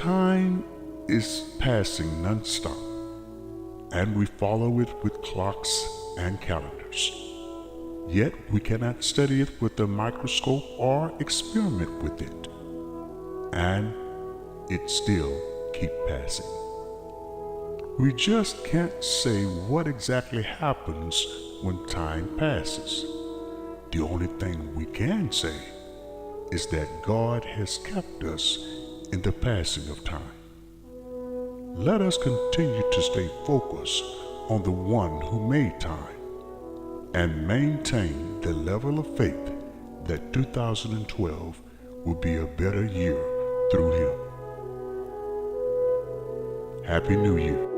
Time is passing non-stop, and we follow it with clocks and calendars. Yet we cannot study it with a microscope or experiment with it. And it still keeps passing. We just can't say what exactly happens when time passes. The only thing we can say is that God has kept us in the passing of time. Let us continue to stay focused on the one who made time and maintain the level of faith that 2012 will be a better year through him. Happy New Year.